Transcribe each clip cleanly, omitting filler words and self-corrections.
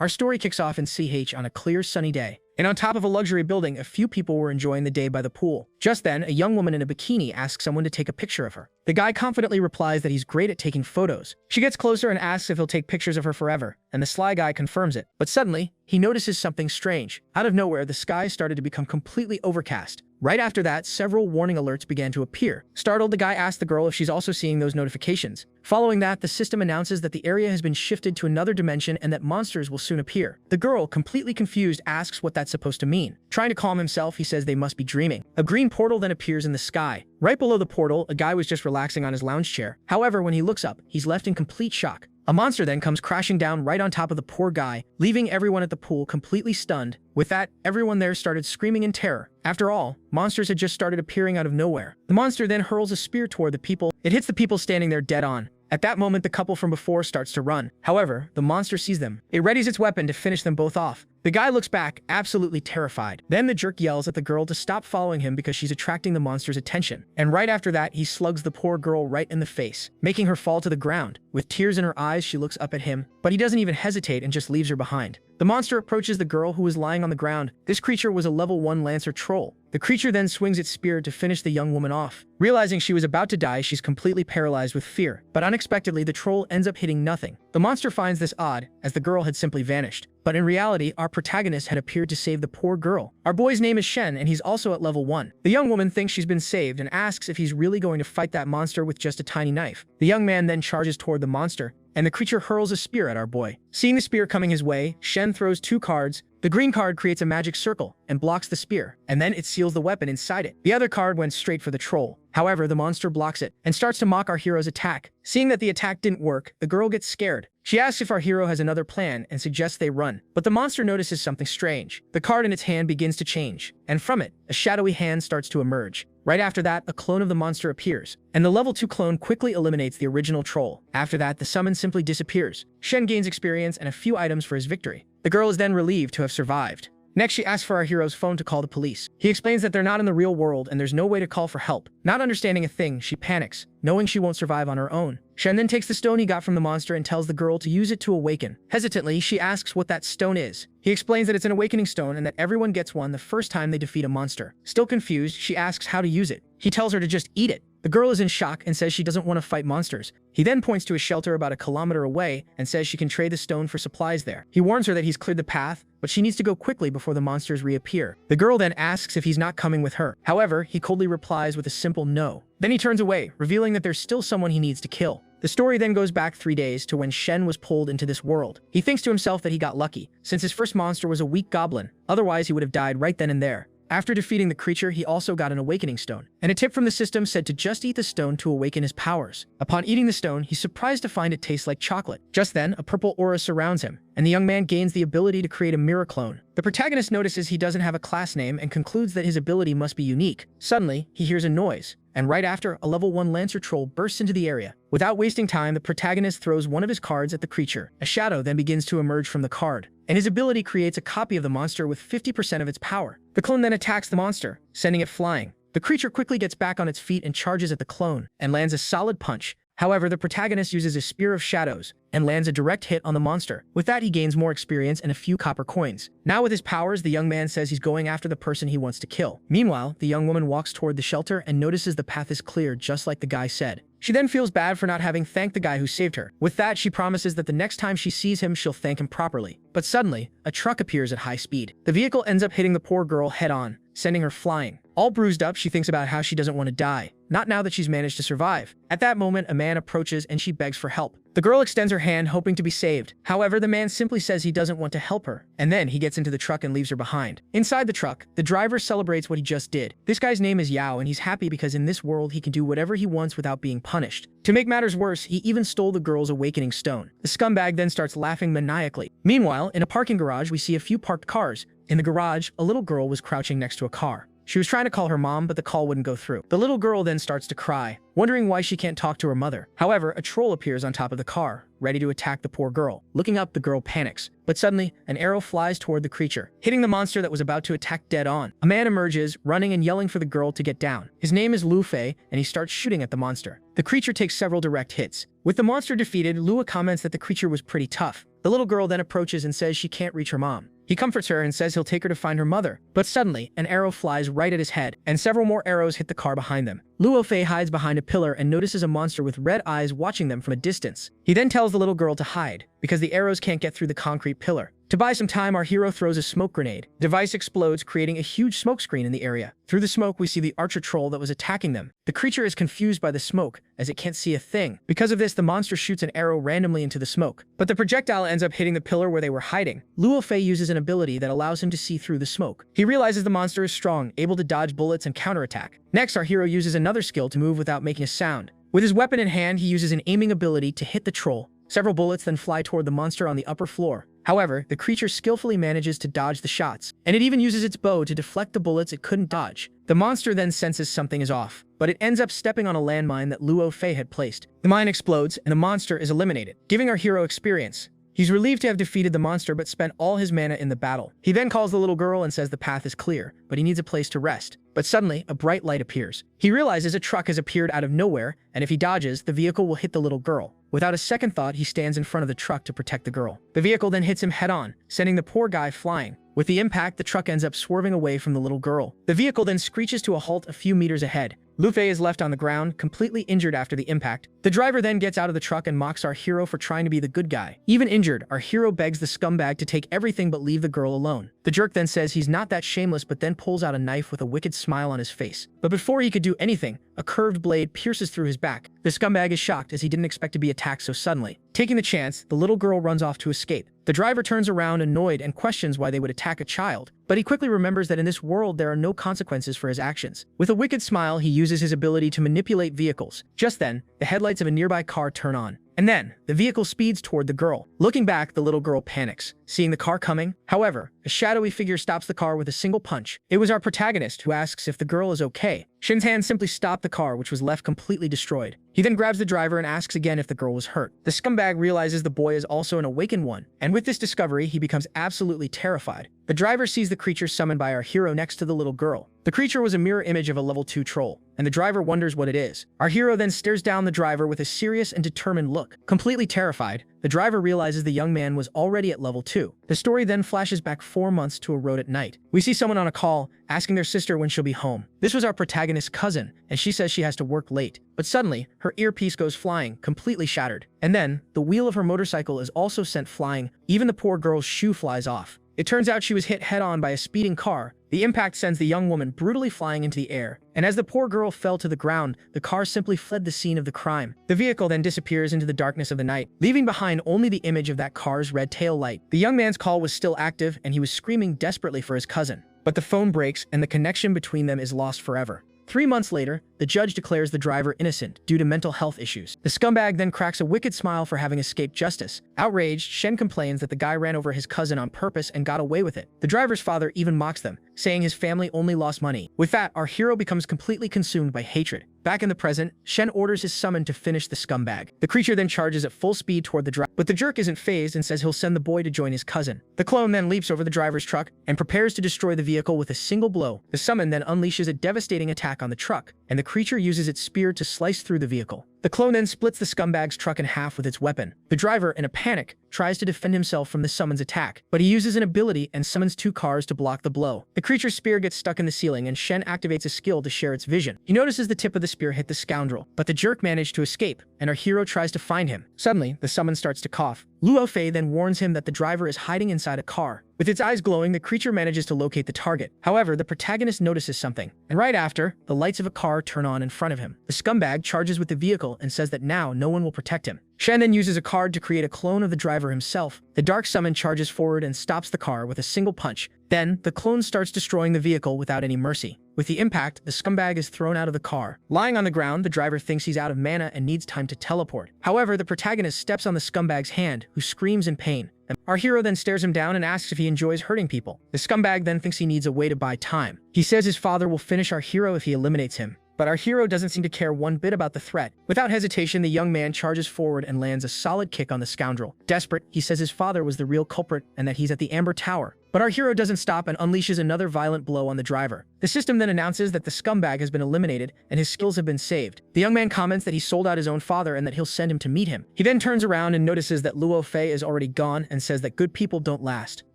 Our story kicks off in CH on a clear, sunny day. And on top of a luxury building, a few people were enjoying the day by the pool. Just then, a young woman in a bikini asks someone to take a picture of her. The guy confidently replies that he's great at taking photos. She gets closer and asks if he'll take pictures of her forever, and the sly guy confirms it. But suddenly, he notices something strange. Out of nowhere, the sky started to become completely overcast. Right after that, several warning alerts began to appear. Startled, the guy asks the girl if she's also seeing those notifications. Following that, the system announces that the area has been shifted to another dimension and that monsters will soon appear. The girl, completely confused, asks what that's supposed to mean. Trying to calm himself, he says they must be dreaming. A green portal then appears in the sky. Right below the portal, a guy was just relaxing on his lounge chair. However, when he looks up, he's left in complete shock. A monster then comes crashing down right on top of the poor guy, leaving everyone at the pool completely stunned. With that, everyone there started screaming in terror. After all, monsters had just started appearing out of nowhere. The monster then hurls a spear toward the people. It hits the people standing there dead on. At that moment, the couple from before starts to run. However, the monster sees them. It readies its weapon to finish them both off. The guy looks back, absolutely terrified. Then the jerk yells at the girl to stop following him because she's attracting the monster's attention. And right after that, he slugs the poor girl right in the face, making her fall to the ground. With tears in her eyes, she looks up at him, but he doesn't even hesitate and just leaves her behind. The monster approaches the girl who was lying on the ground. This creature was a level 1 Lancer troll. The creature then swings its spear to finish the young woman off. Realizing she was about to die, she's completely paralyzed with fear. But unexpectedly, the troll ends up hitting nothing. The monster finds this odd, as the girl had simply vanished. But in reality, our protagonist had appeared to save the poor girl. Our boy's name is Shen, and he's also at level 1. The young woman thinks she's been saved and asks if he's really going to fight that monster with just a tiny knife. The young man then charges toward the monster, and the creature hurls a spear at our boy. Seeing the spear coming his way, Shen throws 2 cards. The green card creates a magic circle and blocks the spear, and then it seals the weapon inside it. The other card went straight for the troll. However, the monster blocks it and starts to mock our hero's attack. Seeing that the attack didn't work, the girl gets scared. She asks if our hero has another plan and suggests they run. But the monster notices something strange. The card in its hand begins to change, and from it, a shadowy hand starts to emerge. Right after that, a clone of the monster appears, and the level 2 clone quickly eliminates the original troll. After that, the summon simply disappears. Shen gains experience and a few items for his victory. The girl is then relieved to have survived. Next, she asks for our hero's phone to call the police. He explains that they're not in the real world and there's no way to call for help. Not understanding a thing, she panics, knowing she won't survive on her own. Shen then takes the stone he got from the monster and tells the girl to use it to awaken. Hesitantly, she asks what that stone is. He explains that it's an awakening stone and that everyone gets one the first time they defeat a monster. Still confused, she asks how to use it. He tells her to just eat it. The girl is in shock and says she doesn't want to fight monsters. He then points to a shelter about a kilometer away and says she can trade the stone for supplies there. He warns her that he's cleared the path, but she needs to go quickly before the monsters reappear. The girl then asks if he's not coming with her. However, he coldly replies with a simple no. Then he turns away, revealing that there's still someone he needs to kill. The story then goes back 3 days to when Shen was pulled into this world. He thinks to himself that he got lucky, since his first monster was a weak goblin. Otherwise, he would have died right then and there. After defeating the creature, he also got an awakening stone, and a tip from the system said to just eat the stone to awaken his powers. Upon eating the stone, he's surprised to find it tastes like chocolate. Just then, a purple aura surrounds him, and the young man gains the ability to create a mirror clone. The protagonist notices he doesn't have a class name and concludes that his ability must be unique. Suddenly, he hears a noise, and right after, a level 1 Lancer troll bursts into the area. Without wasting time, the protagonist throws one of his cards at the creature. A shadow then begins to emerge from the card, and his ability creates a copy of the monster with 50% of its power. The clone then attacks the monster, sending it flying. The creature quickly gets back on its feet and charges at the clone, and lands a solid punch. However, the protagonist uses a Spear of Shadows and lands a direct hit on the monster. With that, he gains more experience and a few copper coins. Now with his powers, the young man says he's going after the person he wants to kill. Meanwhile, the young woman walks toward the shelter and notices the path is clear just like the guy said. She then feels bad for not having thanked the guy who saved her. With that, she promises that the next time she sees him, she'll thank him properly. But suddenly, a truck appears at high speed. The vehicle ends up hitting the poor girl head-on, sending her flying. All bruised up, she thinks about how she doesn't want to die, not now that she's managed to survive. At that moment, a man approaches and she begs for help. The girl extends her hand, hoping to be saved. However, the man simply says he doesn't want to help her, and then he gets into the truck and leaves her behind. Inside the truck, the driver celebrates what he just did. This guy's name is Yao, and he's happy because in this world he can do whatever he wants without being punished. To make matters worse, he even stole the girl's awakening stone. The scumbag then starts laughing maniacally. Meanwhile, in a parking garage, we see a few parked cars. In the garage, a little girl was crouching next to a car. She was trying to call her mom, but the call wouldn't go through. The little girl then starts to cry, wondering why she can't talk to her mother. However, a troll appears on top of the car, ready to attack the poor girl. Looking up, the girl panics. But suddenly, an arrow flies toward the creature, hitting the monster that was about to attack dead on. A man emerges, running and yelling for the girl to get down. His name is Lu Fei, and he starts shooting at the monster. The creature takes several direct hits. With the monster defeated, Lua comments that the creature was pretty tough. The little girl then approaches and says she can't reach her mom. He comforts her and says he'll take her to find her mother. But suddenly, an arrow flies right at his head, and several more arrows hit the car behind them. Luo Fei hides behind a pillar and notices a monster with red eyes watching them from a distance. He then tells the little girl to hide, because the arrows can't get through the concrete pillar. To buy some time, our hero throws a smoke grenade. The device explodes, creating a huge smoke screen in the area. Through the smoke, we see the archer troll that was attacking them. The creature is confused by the smoke, as it can't see a thing. Because of this, the monster shoots an arrow randomly into the smoke. But the projectile ends up hitting the pillar where they were hiding. Luo Fei uses an ability that allows him to see through the smoke. He realizes the monster is strong, able to dodge bullets and counterattack. Next, our hero uses another skill to move without making a sound. With his weapon in hand, he uses an aiming ability to hit the troll. Several bullets then fly toward the monster on the upper floor. However, the creature skillfully manages to dodge the shots, and it even uses its bow to deflect the bullets it couldn't dodge. The monster then senses something is off, but it ends up stepping on a landmine that Luo Fei had placed. The mine explodes, and the monster is eliminated, giving our hero experience. He's relieved to have defeated the monster but spent all his mana in the battle. He then calls the little girl and says the path is clear, but he needs a place to rest. But suddenly, a bright light appears. He realizes a truck has appeared out of nowhere, and if he dodges, the vehicle will hit the little girl. Without a second thought, he stands in front of the truck to protect the girl. The vehicle then hits him head-on, sending the poor guy flying. With the impact, the truck ends up swerving away from the little girl. The vehicle then screeches to a halt a few meters ahead. Luo Fei is left on the ground, completely injured after the impact. The driver then gets out of the truck and mocks our hero for trying to be the good guy. Even injured, our hero begs the scumbag to take everything but leave the girl alone. The jerk then says he's not that shameless, but then pulls out a knife with a wicked smile on his face. But before he could do anything, a curved blade pierces through his back. The scumbag is shocked as he didn't expect to be attacked so suddenly. Taking the chance, the little girl runs off to escape. The driver turns around annoyed and questions why they would attack a child, but he quickly remembers that in this world there are no consequences for his actions. With a wicked smile, he uses his ability to manipulate vehicles. Just then, the headlights of a nearby car turn on. And then, the vehicle speeds toward the girl. Looking back, the little girl panics, seeing the car coming. However, a shadowy figure stops the car with a single punch. It was our protagonist, who asks if the girl is okay. Shin's hand simply stopped the car, which was left completely destroyed. He then grabs the driver and asks again if the girl was hurt. The scumbag realizes the boy is also an awakened one, and with this discovery, he becomes absolutely terrified. The driver sees the creature summoned by our hero next to the little girl. The creature was a mirror image of a level 2 troll, and the driver wonders what it is. Our hero then stares down the driver with a serious and determined look. Completely terrified, the driver realizes the young man was already at level 2. The story then flashes back 4 months to a road at night. We see someone on a call, asking their sister when she'll be home. This was our protagonist's cousin, and she says she has to work late. But suddenly, her earpiece goes flying, completely shattered. And then, the wheel of her motorcycle is also sent flying. Even the poor girl's shoe flies off. It turns out she was hit head-on by a speeding car. The impact sends the young woman brutally flying into the air, and as the poor girl fell to the ground, the car simply fled the scene of the crime. The vehicle then disappears into the darkness of the night, leaving behind only the image of that car's red tail light. The young man's call was still active, and he was screaming desperately for his cousin. But the phone breaks, and the connection between them is lost forever. 3 months later, the judge declares the driver innocent due to mental health issues. The scumbag then cracks a wicked smile for having escaped justice. Outraged, Shen complains that the guy ran over his cousin on purpose and got away with it. The driver's father even mocks them, saying his family only lost money. With that, our hero becomes completely consumed by hatred. Back in the present, Shen orders his summon to finish the scumbag. The creature then charges at full speed toward the driver, but the jerk isn't fazed and says he'll send the boy to join his cousin. The clone then leaps over the driver's truck and prepares to destroy the vehicle with a single blow. The summon then unleashes a devastating attack on the truck, and the creature uses its spear to slice through the vehicle. The clone then splits the scumbag's truck in half with its weapon. The driver, in a panic, tries to defend himself from the summon's attack, but he uses an ability and summons 2 cars to block the blow. The creature's spear gets stuck in the ceiling, and Shen activates a skill to share its vision. He notices the tip of the spear hit the scoundrel, but the jerk managed to escape, and our hero tries to find him. Suddenly, the summon starts to cough. Luo Fei then warns him that the driver is hiding inside a car. With its eyes glowing, the creature manages to locate the target. However, the protagonist notices something, and right after, the lights of a car turn on in front of him. The scumbag charges with the vehicle and says that now no one will protect him. Shen then uses a card to create a clone of the driver himself. The dark summon charges forward and stops the car with a single punch. Then, the clone starts destroying the vehicle without any mercy. With the impact, the scumbag is thrown out of the car. Lying on the ground, the driver thinks he's out of mana and needs time to teleport. However, the protagonist steps on the scumbag's hand, who screams in pain. Our hero then stares him down and asks if he enjoys hurting people. The scumbag then thinks he needs a way to buy time. He says his father will finish our hero if he eliminates him. But our hero doesn't seem to care one bit about the threat. Without hesitation, the young man charges forward and lands a solid kick on the scoundrel. Desperate, he says his father was the real culprit and that he's at the Amber Tower. But our hero doesn't stop and unleashes another violent blow on the driver. The system then announces that the scumbag has been eliminated and his skills have been saved. The young man comments that he sold out his own father and that he'll send him to meet him. He then turns around and notices that Luo Fei is already gone and says that good people don't last.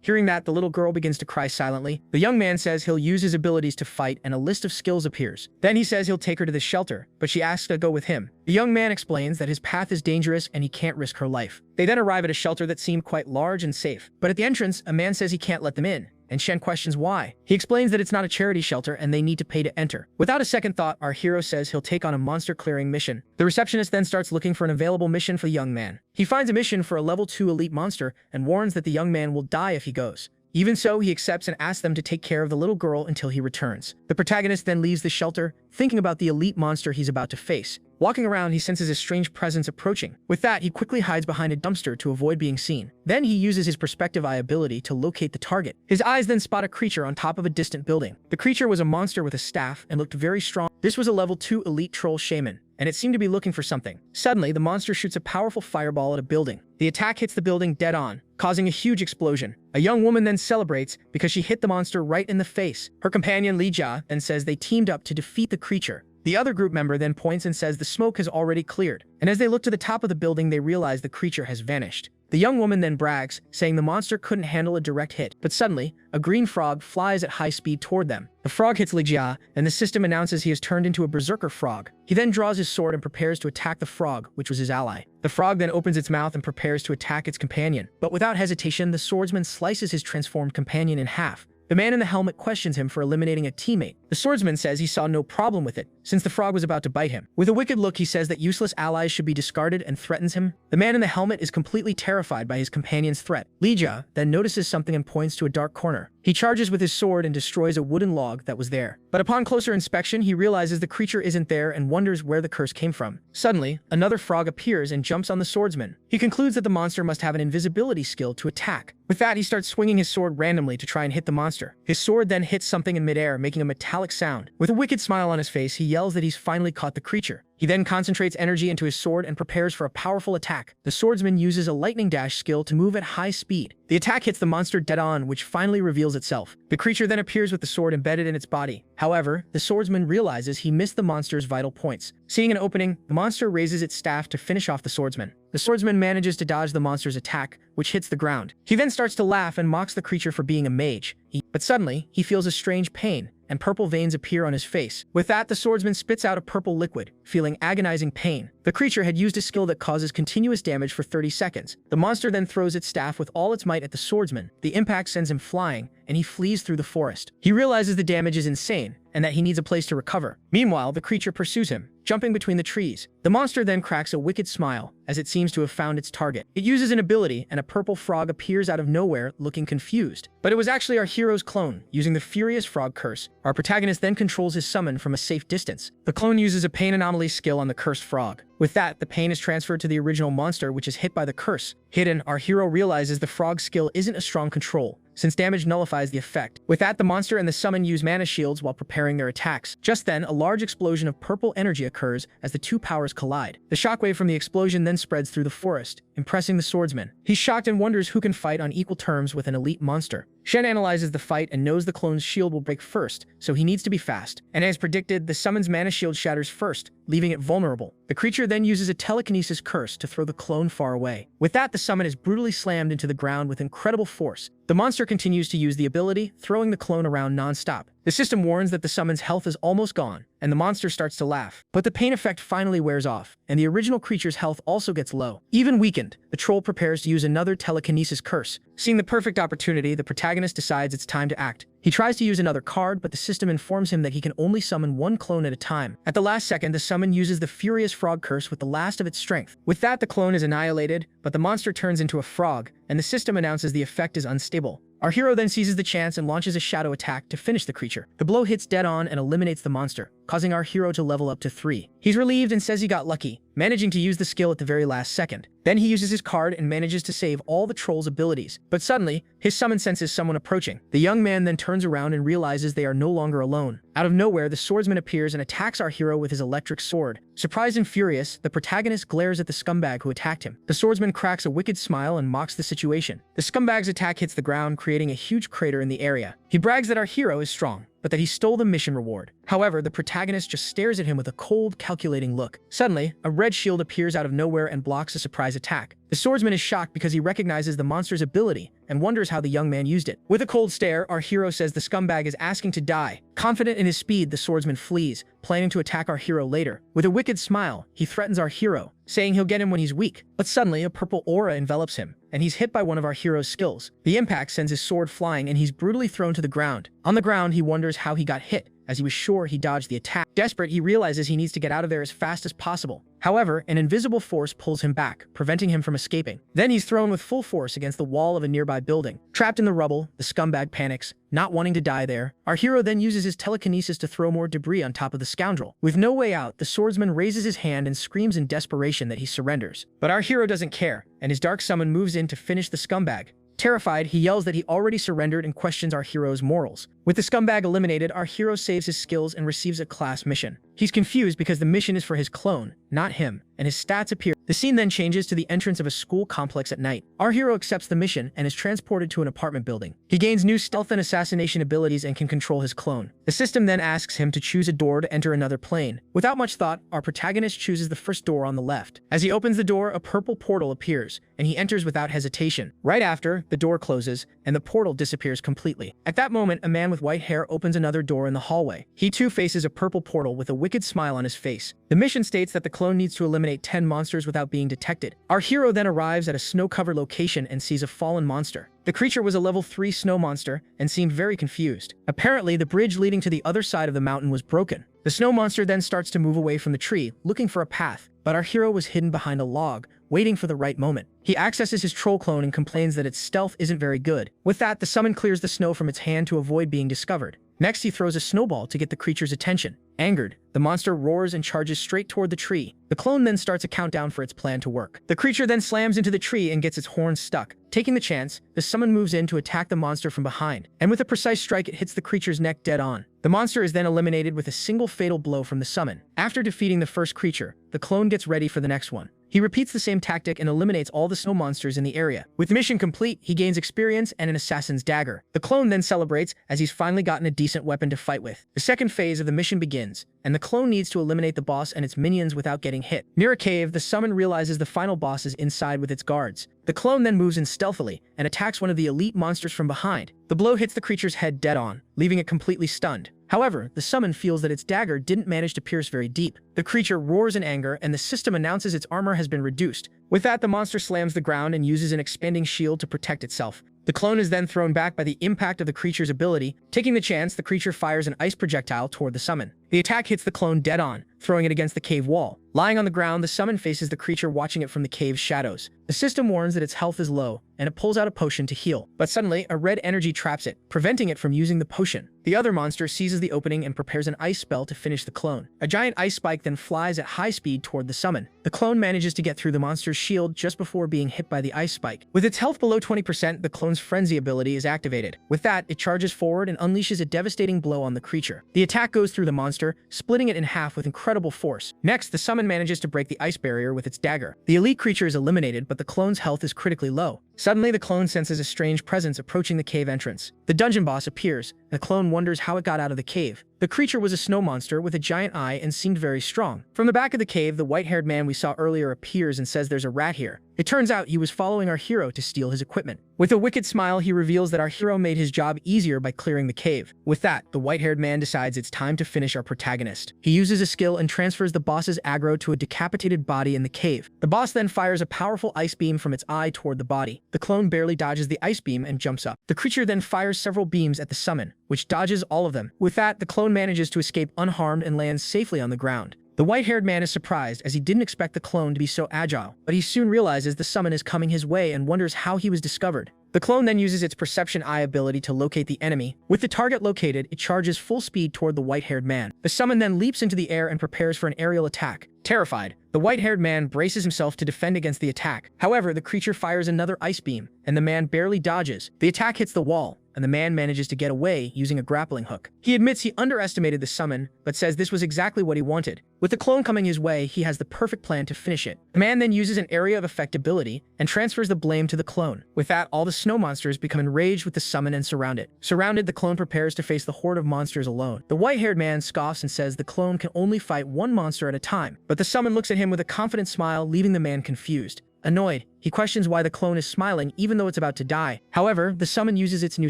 Hearing that, the little girl begins to cry silently. The young man says he'll use his abilities to fight and a list of skills appears. Then he says he'll take her to the shelter, but she asks to go with him. The young man explains that his path is dangerous and he can't risk her life. They then arrive at a shelter that seemed quite large and safe. But at the entrance, a man says he can't let them in, and Shen questions why. He explains that it's not a charity shelter and they need to pay to enter. Without a second thought, our hero says he'll take on a monster clearing mission. The receptionist then starts looking for an available mission for the young man. He finds a mission for a level 2 elite monster and warns that the young man will die if he goes. Even so, he accepts and asks them to take care of the little girl until he returns. The protagonist then leaves the shelter, thinking about the elite monster he's about to face. Walking around, he senses a strange presence approaching. With that, he quickly hides behind a dumpster to avoid being seen. Then he uses his perspective eye ability to locate the target. His eyes then spot a creature on top of a distant building. The creature was a monster with a staff and looked very strong. This was a level 2 elite troll shaman, and it seemed to be looking for something. Suddenly, the monster shoots a powerful fireball at a building. The attack hits the building dead on, causing a huge explosion. A young woman then celebrates because she hit the monster right in the face. Her companion Li Jia then says they teamed up to defeat the creature. The other group member then points and says the smoke has already cleared, and as they look to the top of the building, they realize the creature has vanished. The young woman then brags, saying the monster couldn't handle a direct hit, but suddenly, a green frog flies at high speed toward them. The frog hits Li Jia, and the system announces he has turned into a berserker frog. He then draws his sword and prepares to attack the frog, which was his ally. The frog then opens its mouth and prepares to attack its companion, but without hesitation, the swordsman slices his transformed companion in half. The man in the helmet questions him for eliminating a teammate. The swordsman says he saw no problem with it, since the frog was about to bite him. With a wicked look, he says that useless allies should be discarded and threatens him. The man in the helmet is completely terrified by his companion's threat. Li Jia then notices something and points to a dark corner. He charges with his sword and destroys a wooden log that was there. But upon closer inspection, he realizes the creature isn't there and wonders where the curse came from. Suddenly, another frog appears and jumps on the swordsman. He concludes that the monster must have an invisibility skill to attack. With that, he starts swinging his sword randomly to try and hit the monster. His sword then hits something in midair, making a metallic sound. With a wicked smile on his face, he yells that he's finally caught the creature. He then concentrates energy into his sword and prepares for a powerful attack. The swordsman uses a lightning dash skill to move at high speed. The attack hits the monster dead on, which finally reveals itself. The creature then appears with the sword embedded in its body. However, the swordsman realizes he missed the monster's vital points. Seeing an opening, the monster raises its staff to finish off the swordsman. The swordsman manages to dodge the monster's attack, which hits the ground. He then starts to laugh and mocks the creature for being a mage. But suddenly, he feels a strange pain, and purple veins appear on his face. With that, the swordsman spits out a purple liquid, feeling agonizing pain. The creature had used a skill that causes continuous damage for 30 seconds. The monster then throws its staff with all its might at the swordsman. The impact sends him flying, and he flees through the forest. He realizes the damage is insane, and that he needs a place to recover. Meanwhile, the creature pursues him, jumping between the trees. The monster then cracks a wicked smile, as it seems to have found its target. It uses an ability, and a purple frog appears out of nowhere, looking confused. But it was actually our hero's clone, using the Furious Frog Curse. Our protagonist then controls his summon from a safe distance. The clone uses a pain anomaly skill on the cursed frog. With that, the pain is transferred to the original monster, which is hit by the curse. Hidden, our hero realizes the frog's skill isn't a strong control, since damage nullifies the effect. With that, the monster and the summon use mana shields while preparing their attacks. Just then, a large explosion of purple energy occurs as the two powers collide. The shockwave from the explosion then spreads through the forest, impressing the swordsman. He's shocked and wonders who can fight on equal terms with an elite monster. Shen analyzes the fight and knows the clone's shield will break first, so he needs to be fast. And as predicted, the summon's mana shield shatters first, leaving it vulnerable. The creature then uses a telekinesis curse to throw the clone far away. With that, the summon is brutally slammed into the ground with incredible force. The monster continues to use the ability, throwing the clone around non-stop. The system warns that the summon's health is almost gone, and the monster starts to laugh. But the pain effect finally wears off, and the original creature's health also gets low. Even weakened, the troll prepares to use another telekinesis curse. Seeing the perfect opportunity, the protagonist decides it's time to act. He tries to use another card, but the system informs him that he can only summon one clone at a time. At the last second, the summon uses the Furious Frog Curse with the last of its strength. With that, the clone is annihilated, but the monster turns into a frog, and the system announces the effect is unstable. Our hero then seizes the chance and launches a shadow attack to finish the creature. The blow hits dead on and eliminates the monster. causing our hero to level up to 3. He's relieved and says he got lucky, managing to use the skill at the very last second. Then he uses his card and manages to save all the troll's abilities. But suddenly, his summon senses someone approaching. The young man then turns around and realizes they are no longer alone. Out of nowhere, the swordsman appears and attacks our hero with his electric sword. Surprised and furious, the protagonist glares at the scumbag who attacked him. The swordsman cracks a wicked smile and mocks the situation. The scumbag's attack hits the ground, creating a huge crater in the area. He brags that our hero is strong, but that he stole the mission reward. However, the protagonist just stares at him with a cold, calculating look. Suddenly, a red shield appears out of nowhere and blocks a surprise attack. The swordsman is shocked because he recognizes the monster's ability and wonders how the young man used it. With a cold stare, our hero says the scumbag is asking to die. Confident in his speed, the swordsman flees, planning to attack our hero later. With a wicked smile, he threatens our hero, saying he'll get him when he's weak. But suddenly, a purple aura envelops him, and he's hit by one of our hero's skills. The impact sends his sword flying, and he's brutally thrown to the ground. On the ground, he wonders how he got hit, as he was sure he dodged the attack. Desperate, he realizes he needs to get out of there as fast as possible. However, an invisible force pulls him back, preventing him from escaping. Then he's thrown with full force against the wall of a nearby building. Trapped in the rubble, the scumbag panics, not wanting to die there. Our hero then uses his telekinesis to throw more debris on top of the scoundrel. With no way out, the swordsman raises his hand and screams in desperation that he surrenders. But our hero doesn't care, and his dark summon moves in to finish the scumbag. Terrified, he yells that he already surrendered and questions our hero's morals. With the scumbag eliminated, our hero saves his skills and receives a class mission. He's confused because the mission is for his clone, not him, and his stats appear. The scene then changes to the entrance of a school complex at night. Our hero accepts the mission and is transported to an apartment building. He gains new stealth and assassination abilities and can control his clone. The system then asks him to choose a door to enter another plane. Without much thought, our protagonist chooses the first door on the left. As he opens the door, a purple portal appears, and he enters without hesitation. Right after, the door closes, and the portal disappears completely. At that moment, a man with white hair opens another door in the hallway. He too faces a purple portal with a wicked smile on his face. The mission states that the clone needs to eliminate 10 monsters without being detected. Our hero then arrives at a snow-covered location and sees a fallen monster. The creature was a level 3 snow monster and seemed very confused. Apparently, the bridge leading to the other side of the mountain was broken. The snow monster then starts to move away from the tree, looking for a path, but our hero was hidden behind a log, waiting for the right moment. He accesses his troll clone and complains that its stealth isn't very good. With that, the summon clears the snow from its hand to avoid being discovered. Next, he throws a snowball to get the creature's attention. Angered, the monster roars and charges straight toward the tree. The clone then starts a countdown for its plan to work. The creature then slams into the tree and gets its horns stuck. Taking the chance, the summon moves in to attack the monster from behind, and with a precise strike, it hits the creature's neck dead on. The monster is then eliminated with a single fatal blow from the summon. After defeating the first creature, the clone gets ready for the next one. He repeats the same tactic and eliminates all the snow monsters in the area. With mission complete, he gains experience and an assassin's dagger. The clone then celebrates as he's finally gotten a decent weapon to fight with. The second phase of the mission begins, and the clone needs to eliminate the boss and its minions without getting hit. Near a cave, the summon realizes the final boss is inside with its guards. The clone then moves in stealthily and attacks one of the elite monsters from behind. The blow hits the creature's head dead on, leaving it completely stunned. However, the summon feels that its dagger didn't manage to pierce very deep. The creature roars in anger, and the system announces its armor has been reduced. With that, the monster slams the ground and uses an expanding shield to protect itself. The clone is then thrown back by the impact of the creature's ability. Taking the chance, the creature fires an ice projectile toward the summon. The attack hits the clone dead on, throwing it against the cave wall. Lying on the ground, the summon faces the creature watching it from the cave's shadows. The system warns that its health is low, and it pulls out a potion to heal. But suddenly, a red energy traps it, preventing it from using the potion. The other monster seizes the opening and prepares an ice spell to finish the clone. A giant ice spike then flies at high speed toward the summon. The clone manages to get through the monster's shield just before being hit by the ice spike. With its health below 20%, the clone's frenzy ability is activated. With that, it charges forward and unleashes a devastating blow on the creature. The attack goes through the monster, splitting it in half with incredible force. Next, the summon manages to break the ice barrier with its dagger. The elite creature is eliminated, but the clone's health is critically low. Suddenly, the clone senses a strange presence approaching the cave entrance. The dungeon boss appears, and the clone wonders how it got out of the cave. The creature was a snow monster with a giant eye and seemed very strong. From the back of the cave, the white-haired man we saw earlier appears and says there's a rat here. It turns out he was following our hero to steal his equipment. With a wicked smile, he reveals that our hero made his job easier by clearing the cave. With that, the white-haired man decides it's time to finish our protagonist. He uses a skill and transfers the boss's aggro to a decapitated body in the cave. The boss then fires a powerful ice beam from its eye toward the body. The clone barely dodges the ice beam and jumps up. The creature then fires several beams at the summon, which dodges all of them. With that, the clone manages to escape unharmed and lands safely on the ground. The white-haired man is surprised as he didn't expect the clone to be so agile, but he soon realizes the summon is coming his way and wonders how he was discovered. The clone then uses its perception eye ability to locate the enemy. With the target located, it charges full speed toward the white-haired man. The summon then leaps into the air and prepares for an aerial attack. Terrified, the white-haired man braces himself to defend against the attack. However, the creature fires another ice beam, and the man barely dodges. The attack hits the wall, and the man manages to get away using a grappling hook. He admits he underestimated the summon, but says this was exactly what he wanted. With the clone coming his way, he has the perfect plan to finish it. The man then uses an area of effect ability and transfers the blame to the clone. With that, all the snow monsters become enraged with the summon and surround it. Surrounded, the clone prepares to face the horde of monsters alone. The white-haired man scoffs and says the clone can only fight one monster at a time, but the summon looks at him with a confident smile, leaving the man confused. Annoyed, he questions why the clone is smiling even though it's about to die. However, the summon uses its new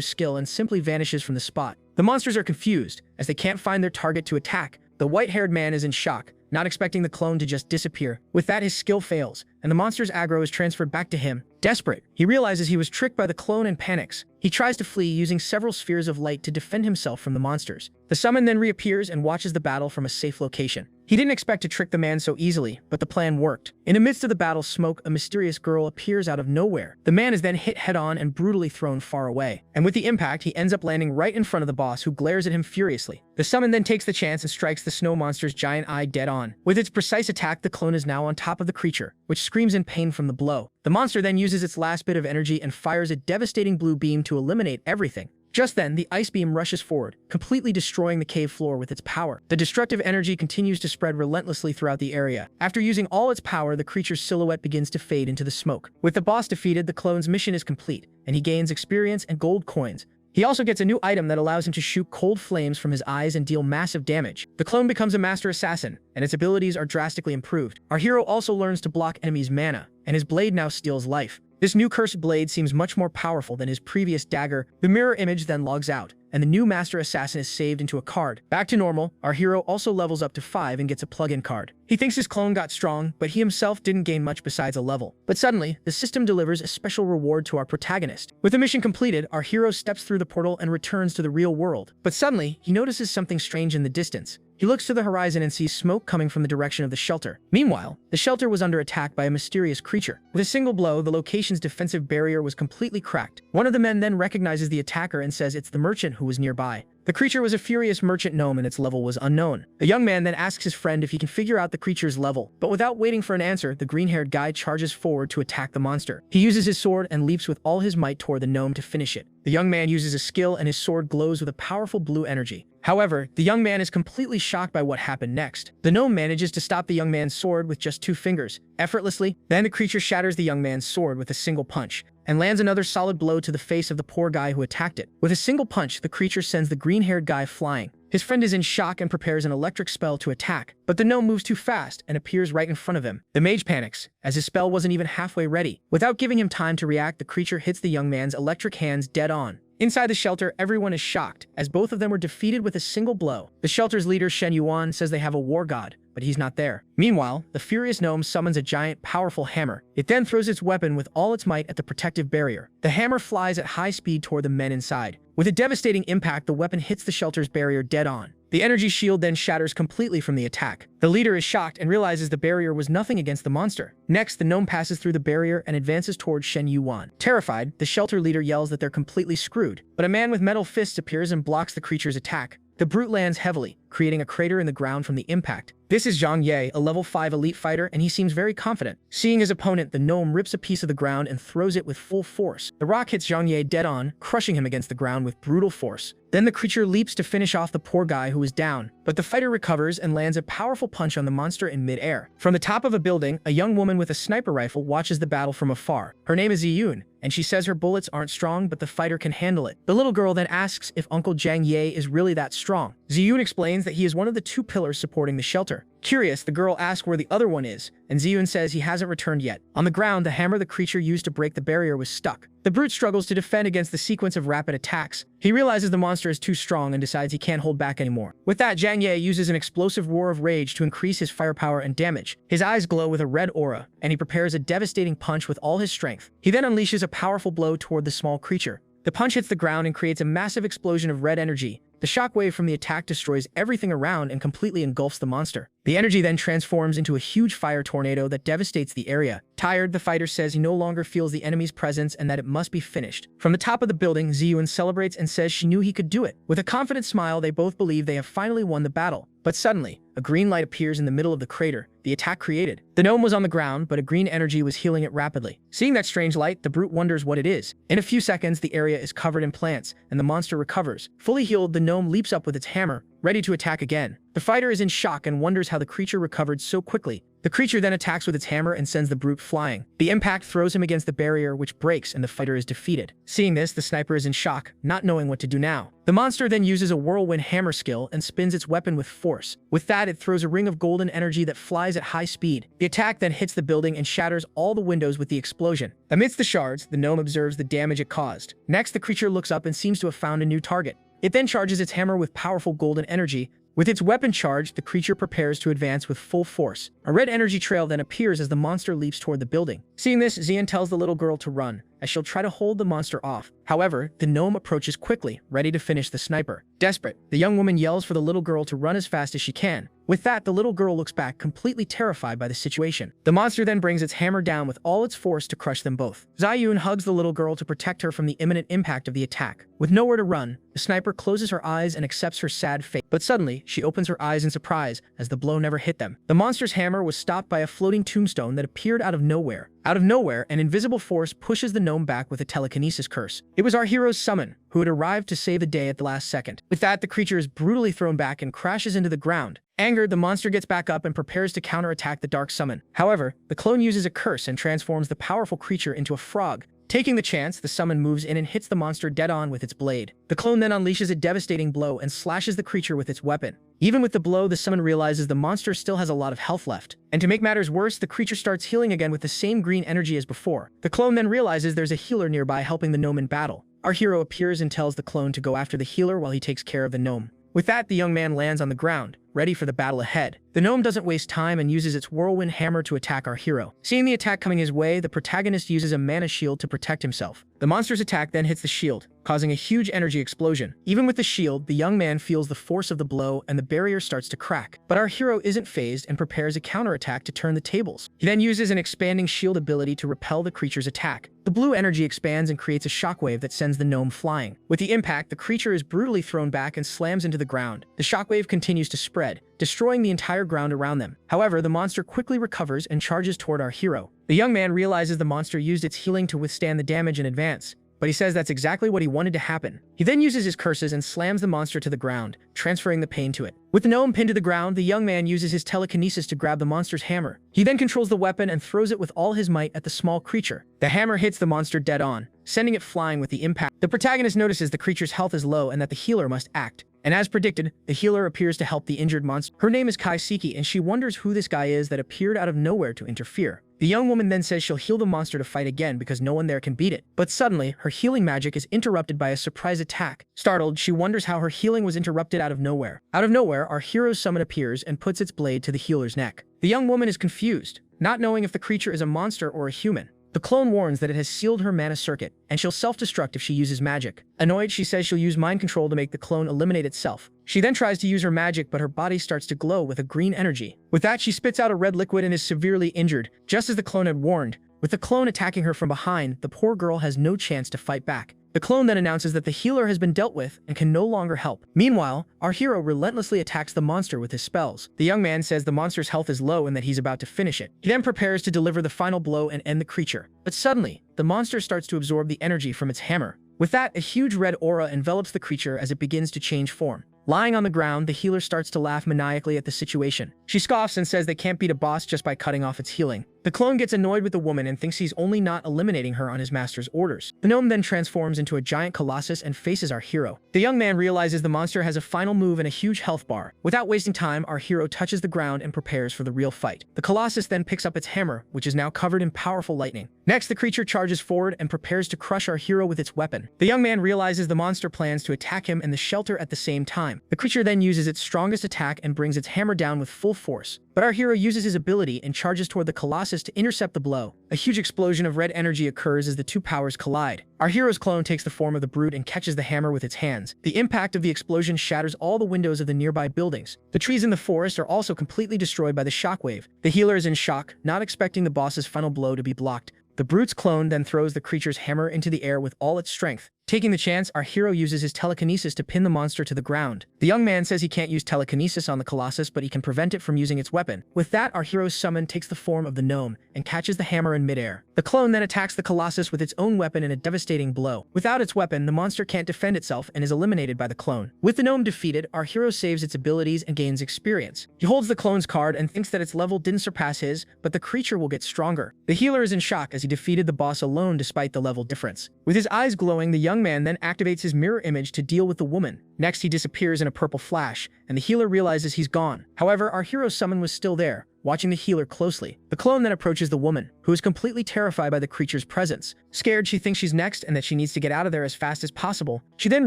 skill and simply vanishes from the spot. The monsters are confused, as they can't find their target to attack. The white-haired man is in shock, not expecting the clone to just disappear. With that, his skill fails, and the monster's aggro is transferred back to him. Desperate, he realizes he was tricked by the clone and panics. He tries to flee using several spheres of light to defend himself from the monsters. The summon then reappears and watches the battle from a safe location. He didn't expect to trick the man so easily, but the plan worked. In the midst of the battle smoke, a mysterious girl appears out of nowhere. The man is then hit head-on and brutally thrown far away. And with the impact, he ends up landing right in front of the boss, who glares at him furiously. The summon then takes the chance and strikes the snow monster's giant eye dead on. With its precise attack, the clone is now on top of the creature, which screams in pain from the blow. The monster then uses its last bit of energy and fires a devastating blue beam to eliminate everything. Just then, the ice beam rushes forward, completely destroying the cave floor with its power. The destructive energy continues to spread relentlessly throughout the area. After using all its power, the creature's silhouette begins to fade into the smoke. With the boss defeated, the clone's mission is complete, and he gains experience and gold coins. He also gets a new item that allows him to shoot cold flames from his eyes and deal massive damage. The clone becomes a master assassin, and its abilities are drastically improved. Our hero also learns to block enemies' mana, and his blade now steals life. This new cursed blade seems much more powerful than his previous dagger. The mirror image then logs out, and the new master assassin is saved into a card. Back to normal, our hero also levels up to 5 and gets a plug-in card. He thinks his clone got strong, but he himself didn't gain much besides a level. But suddenly, the system delivers a special reward to our protagonist. With the mission completed, our hero steps through the portal and returns to the real world. But suddenly, he notices something strange in the distance. He looks to the horizon and sees smoke coming from the direction of the shelter. Meanwhile, the shelter was under attack by a mysterious creature. With a single blow, the location's defensive barrier was completely cracked. One of the men then recognizes the attacker and says it's the merchant who was nearby. The creature was a furious merchant gnome and its level was unknown. The young man then asks his friend if he can figure out the creature's level, but without waiting for an answer, the green-haired guy charges forward to attack the monster. He uses his sword and leaps with all his might toward the gnome to finish it. The young man uses a skill and his sword glows with a powerful blue energy. However, the young man is completely shocked by what happened next. The gnome manages to stop the young man's sword with just 2 fingers, effortlessly. Then the creature shatters the young man's sword with a single punch, and lands another solid blow to the face of the poor guy who attacked it. With a single punch, the creature sends the green-haired guy flying. His friend is in shock and prepares an electric spell to attack, but the gnome moves too fast and appears right in front of him. The mage panics, as his spell wasn't even halfway ready. Without giving him time to react, the creature hits the young man's electric hands dead on. Inside the shelter, everyone is shocked, as both of them were defeated with a single blow. The shelter's leader, Shen Yuan, says they have a war god, but he's not there. Meanwhile, the furious gnome summons a giant, powerful hammer. It then throws its weapon with all its might at the protective barrier. The hammer flies at high speed toward the men inside. With a devastating impact, the weapon hits the shelter's barrier dead on. The energy shield then shatters completely from the attack. The leader is shocked and realizes the barrier was nothing against the monster. Next, the gnome passes through the barrier and advances towards Shen Yuan. Terrified, the shelter leader yells that they're completely screwed, but a man with metal fists appears and blocks the creature's attack. The brute lands heavily, creating a crater in the ground from the impact. This is Zhang Ye, a level 5 elite fighter, and he seems very confident. Seeing his opponent, the gnome rips a piece of the ground and throws it with full force. The rock hits Zhang Ye dead on, crushing him against the ground with brutal force. Then the creature leaps to finish off the poor guy who is down, but the fighter recovers and lands a powerful punch on the monster in mid-air. From the top of a building, a young woman with a sniper rifle watches the battle from afar. Her name is Ziyun, and she says her bullets aren't strong, but the fighter can handle it. The little girl then asks if Uncle Zhang Ye is really that strong. Ziyun explains that he is one of the 2 pillars supporting the shelter. Curious, the girl asks where the other one is, and Ziyun says he hasn't returned yet. On the ground, the hammer the creature used to break the barrier was stuck. The brute struggles to defend against the sequence of rapid attacks. He realizes the monster is too strong and decides he can't hold back anymore. With that, Zhang Ye uses an explosive roar of rage to increase his firepower and damage. His eyes glow with a red aura, and he prepares a devastating punch with all his strength. He then unleashes a powerful blow toward the small creature. The punch hits the ground and creates a massive explosion of red energy, The shockwave from the attack destroys everything around and completely engulfs the monster. The energy then transforms into a huge fire tornado that devastates the area. Tired, the fighter says he no longer feels the enemy's presence and that it must be finished. From the top of the building, Ziyun celebrates and says she knew he could do it. With a confident smile, they both believe they have finally won the battle. But suddenly, a green light appears in the middle of the crater the attack created. The gnome was on the ground, but a green energy was healing it rapidly. Seeing that strange light, the brute wonders what it is. In a few seconds, the area is covered in plants, and the monster recovers. Fully healed, the gnome leaps up with its hammer, ready to attack again. The fighter is in shock and wonders how the creature recovered so quickly. The creature then attacks with its hammer and sends the brute flying. The impact throws him against the barrier, which breaks, and the fighter is defeated. Seeing this, the sniper is in shock, not knowing what to do now. The monster then uses a whirlwind hammer skill and spins its weapon with force. With that, it throws a ring of golden energy that flies at high speed. The attack then hits the building and shatters all the windows with the explosion. Amidst the shards, the gnome observes the damage it caused. Next, the creature looks up and seems to have found a new target. It then charges its hammer with powerful golden energy. With its weapon charged, the creature prepares to advance with full force. A red energy trail then appears as the monster leaps toward the building. Seeing this, Xian tells the little girl to run, as she'll try to hold the monster off. However, the gnome approaches quickly, ready to finish the sniper. Desperate, the young woman yells for the little girl to run as fast as she can. With that, the little girl looks back, completely terrified by the situation. The monster then brings its hammer down with all its force to crush them both. Ziyun hugs the little girl to protect her from the imminent impact of the attack. With nowhere to run, the sniper closes her eyes and accepts her sad fate. But suddenly, she opens her eyes in surprise, as the blow never hit them. The monster's hammer was stopped by a floating tombstone that appeared out of nowhere. Out of nowhere, an invisible force pushes the gnome back with a telekinesis curse. It was our hero's summon, who had arrived to save the day at the last second. With that, the creature is brutally thrown back and crashes into the ground. Angered, the monster gets back up and prepares to counterattack the dark summon. However, the clone uses a curse and transforms the powerful creature into a frog. Taking the chance, the summon moves in and hits the monster dead on with its blade. The clone then unleashes a devastating blow and slashes the creature with its weapon. Even with the blow, the summon realizes the monster still has a lot of health left. And to make matters worse, the creature starts healing again with the same green energy as before. The clone then realizes there's a healer nearby helping the gnome in battle. Our hero appears and tells the clone to go after the healer while he takes care of the gnome. With that, the young man lands on the ground, ready for the battle ahead. The gnome doesn't waste time and uses its whirlwind hammer to attack our hero. Seeing the attack coming his way, the protagonist uses a mana shield to protect himself. The monster's attack then hits the shield, causing a huge energy explosion. Even with the shield, the young man feels the force of the blow and the barrier starts to crack. But our hero isn't phased and prepares a counterattack to turn the tables. He then uses an expanding shield ability to repel the creature's attack. The blue energy expands and creates a shockwave that sends the gnome flying. With the impact, the creature is brutally thrown back and slams into the ground. The shockwave continues to spread, destroying the entire ground around them. However, the monster quickly recovers and charges toward our hero. The young man realizes the monster used its healing to withstand the damage in advance, but he says that's exactly what he wanted to happen. He then uses his curses and slams the monster to the ground, transferring the pain to it. With the gnome pinned to the ground, the young man uses his telekinesis to grab the monster's hammer. He then controls the weapon and throws it with all his might at the small creature. The hammer hits the monster dead on, sending it flying with the impact. The protagonist notices the creature's health is low and that the healer must act. And as predicted, the healer appears to help the injured monster. Her name is Kaiseki, and she wonders who this guy is that appeared out of nowhere to interfere. The young woman then says she'll heal the monster to fight again because no one there can beat it. But suddenly, her healing magic is interrupted by a surprise attack. Startled, she wonders how her healing was interrupted out of nowhere. Out of nowhere, our hero's summon appears and puts its blade to the healer's neck. The young woman is confused, not knowing if the creature is a monster or a human. The clone warns that it has sealed her mana circuit, and she'll self-destruct if she uses magic. Annoyed, she says she'll use mind control to make the clone eliminate itself. She then tries to use her magic, but her body starts to glow with a green energy. With that, she spits out a red liquid and is severely injured, just as the clone had warned. With the clone attacking her from behind, the poor girl has no chance to fight back. The clone then announces that the healer has been dealt with and can no longer help. Meanwhile, our hero relentlessly attacks the monster with his spells. The young man says the monster's health is low and that he's about to finish it. He then prepares to deliver the final blow and end the creature. But suddenly, the monster starts to absorb the energy from its hammer. With that, a huge red aura envelops the creature as it begins to change form. Lying on the ground, the healer starts to laugh maniacally at the situation. She scoffs and says they can't beat a boss just by cutting off its healing. The clone gets annoyed with the woman and thinks he's only not eliminating her on his master's orders. The gnome then transforms into a giant colossus and faces our hero. The young man realizes the monster has a final move and a huge health bar. Without wasting time, our hero touches the ground and prepares for the real fight. The colossus then picks up its hammer, which is now covered in powerful lightning. Next, the creature charges forward and prepares to crush our hero with its weapon. The young man realizes the monster plans to attack him and the shelter at the same time. The creature then uses its strongest attack and brings its hammer down with full force. But our hero uses his ability and charges toward the Colossus to intercept the blow. A huge explosion of red energy occurs as the two powers collide. Our hero's clone takes the form of the brute and catches the hammer with its hands. The impact of the explosion shatters all the windows of the nearby buildings. The trees in the forest are also completely destroyed by the shockwave. The healer is in shock, not expecting the boss's final blow to be blocked. The brute's clone then throws the creature's hammer into the air with all its strength. Taking the chance, our hero uses his telekinesis to pin the monster to the ground. The young man says he can't use telekinesis on the Colossus, but he can prevent it from using its weapon. With that, our hero's summon takes the form of the gnome and catches the hammer in midair. The clone then attacks the Colossus with its own weapon in a devastating blow. Without its weapon, the monster can't defend itself and is eliminated by the clone. With the gnome defeated, our hero saves its abilities and gains experience. He holds the clone's card and thinks that its level didn't surpass his, but the creature will get stronger. The healer is in shock as he defeated the boss alone despite the level difference. With his eyes glowing, the young man then activates his mirror image to deal with the woman. Next, he disappears in a purple flash, and the healer realizes he's gone. However, our hero's summon was still there, watching the healer closely. The clone then approaches the woman, who is completely terrified by the creature's presence. Scared, she thinks she's next and that she needs to get out of there as fast as possible. She then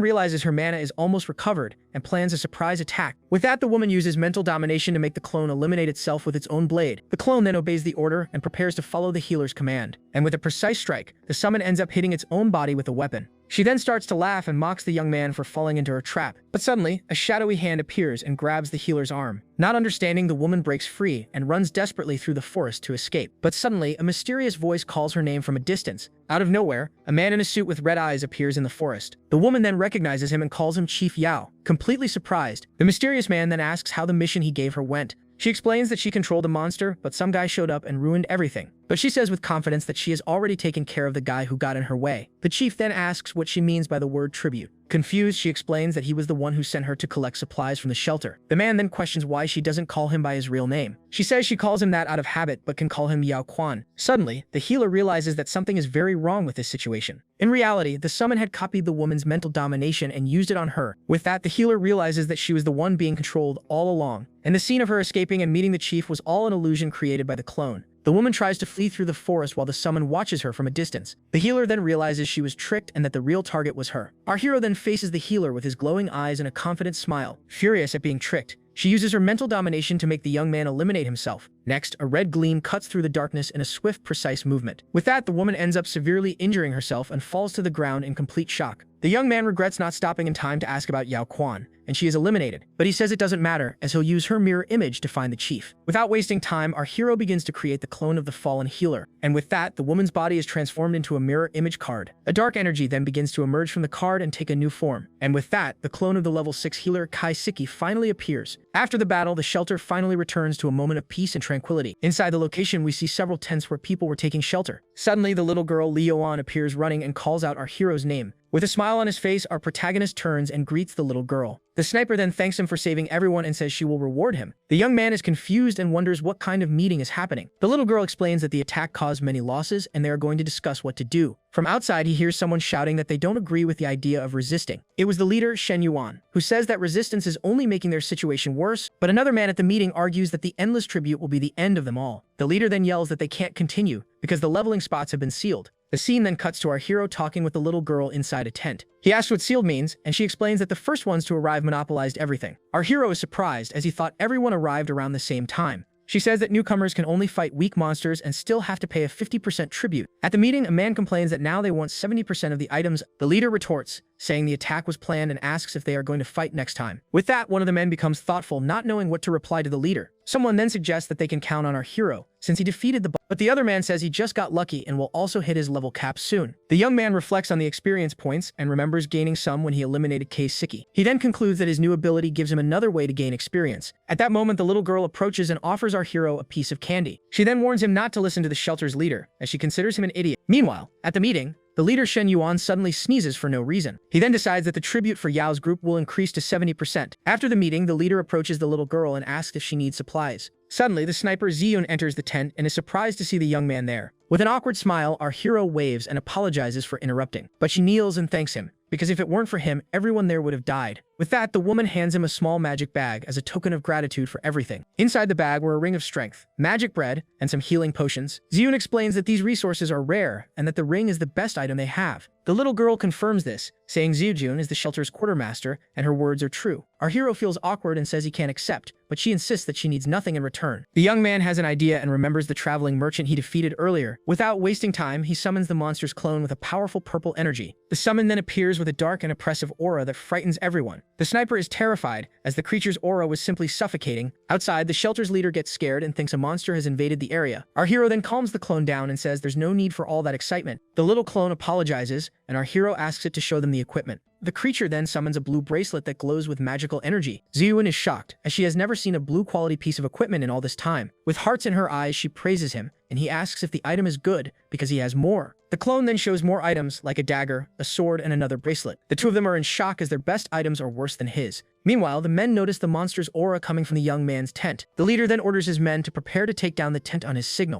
realizes her mana is almost recovered and plans a surprise attack. With that, the woman uses mental domination to make the clone eliminate itself with its own blade. The clone then obeys the order and prepares to follow the healer's command. And with a precise strike, the summon ends up hitting its own body with a weapon. She then starts to laugh and mocks the young man for falling into her trap. But suddenly, a shadowy hand appears and grabs the healer's arm. Not understanding, the woman breaks free and runs desperately through the forest to escape. But suddenly, a mysterious voice calls her name from a distance. Out of nowhere, a man in a suit with red eyes appears in the forest. The woman then recognizes him and calls him Chief Yao. Completely surprised, the mysterious man then asks how the mission he gave her went. She explains that she controlled a monster, but some guy showed up and ruined everything. But she says with confidence that she has already taken care of the guy who got in her way. The chief then asks what she means by the word tribute. Confused, she explains that he was the one who sent her to collect supplies from the shelter. The man then questions why she doesn't call him by his real name. She says she calls him that out of habit, but can call him Yao Quan. Suddenly, the healer realizes that something is very wrong with this situation. In reality, the summon had copied the woman's mental domination and used it on her. With that, the healer realizes that she was the one being controlled all along. And the scene of her escaping and meeting the chief was all an illusion created by the clone. The woman tries to flee through the forest while the summon watches her from a distance. The healer then realizes she was tricked and that the real target was her. Our hero then faces the healer with his glowing eyes and a confident smile. Furious at being tricked, she uses her mental domination to make the young man eliminate himself. Next, a red gleam cuts through the darkness in a swift, precise movement. With that, the woman ends up severely injuring herself and falls to the ground in complete shock. The young man regrets not stopping in time to ask about Yao Quan, and she is eliminated, but he says it doesn't matter as he'll use her mirror image to find the chief. Without wasting time, our hero begins to create the clone of the fallen healer, and with that, the woman's body is transformed into a mirror image card. A dark energy then begins to emerge from the card and take a new form, and with that, the clone of the level 6 healer Kai Siki finally appears. After the battle, the shelter finally returns to a moment of peace and tranquility. Inside the location, we see several tents where people were taking shelter. Suddenly, the little girl Li Yuan appears running and calls out our hero's name. With a smile on his face, our protagonist turns and greets the little girl. The sniper then thanks him for saving everyone and says she will reward him. The young man is confused and wonders what kind of meeting is happening. The little girl explains that the attack caused many losses and they are going to discuss what to do. From outside, he hears someone shouting that they don't agree with the idea of resisting. It was the leader, Shen Yuan, who says that resistance is only making their situation worse, but another man at the meeting argues that the endless tribute will be the end of them all. The leader then yells that they can't continue because the leveling spots have been sealed. The scene then cuts to our hero talking with the little girl inside a tent. He asks what sealed means, and she explains that the first ones to arrive monopolized everything. Our hero is surprised as he thought everyone arrived around the same time. She says that newcomers can only fight weak monsters and still have to pay a 50% tribute. At the meeting, a man complains that now they want 70% of the items. The leader retorts, saying the attack was planned and asks if they are going to fight next time. With that, one of the men becomes thoughtful, not knowing what to reply to the leader. Someone then suggests that they can count on our hero, since he defeated the boss. But the other man says he just got lucky and will also hit his level cap soon. The young man reflects on the experience points and remembers gaining some when he eliminated Kei Siki. He then concludes that his new ability gives him another way to gain experience. At that moment, the little girl approaches and offers our hero a piece of candy. She then warns him not to listen to the shelter's leader, as she considers him an idiot. Meanwhile, at the meeting, the leader Shen Yuan suddenly sneezes for no reason. He then decides that the tribute for Yao's group will increase to 70%. After the meeting, the leader approaches the little girl and asks if she needs supplies. Suddenly, the sniper Ziyun enters the tent and is surprised to see the young man there. With an awkward smile, our hero waves and apologizes for interrupting. But she kneels and thanks him, because if it weren't for him, everyone there would have died. With that, the woman hands him a small magic bag as a token of gratitude for everything. Inside the bag were a ring of strength, magic bread, and some healing potions. Ziyun explains that these resources are rare and that the ring is the best item they have. The little girl confirms this, saying Zyujun is the shelter's quartermaster and her words are true. Our hero feels awkward and says he can't accept, but she insists that she needs nothing in return. The young man has an idea and remembers the traveling merchant he defeated earlier. Without wasting time, he summons the monster's clone with a powerful purple energy. The summon then appears with a dark and oppressive aura that frightens everyone. The sniper is terrified, as the creature's aura was simply suffocating. Outside, the shelter's leader gets scared and thinks a monster has invaded the area. Our hero then calms the clone down and says there's no need for all that excitement. The little clone apologizes, and our hero asks it to show them the equipment. The creature then summons a blue bracelet that glows with magical energy. Zyuan is shocked, as she has never seen a blue-quality piece of equipment in all this time. With hearts in her eyes, she praises him, and he asks if the item is good because he has more. The clone then shows more items, like a dagger, a sword, and another bracelet. The two of them are in shock as their best items are worse than his. Meanwhile, the men notice the monster's aura coming from the young man's tent. The leader then orders his men to prepare to take down the tent on his signal.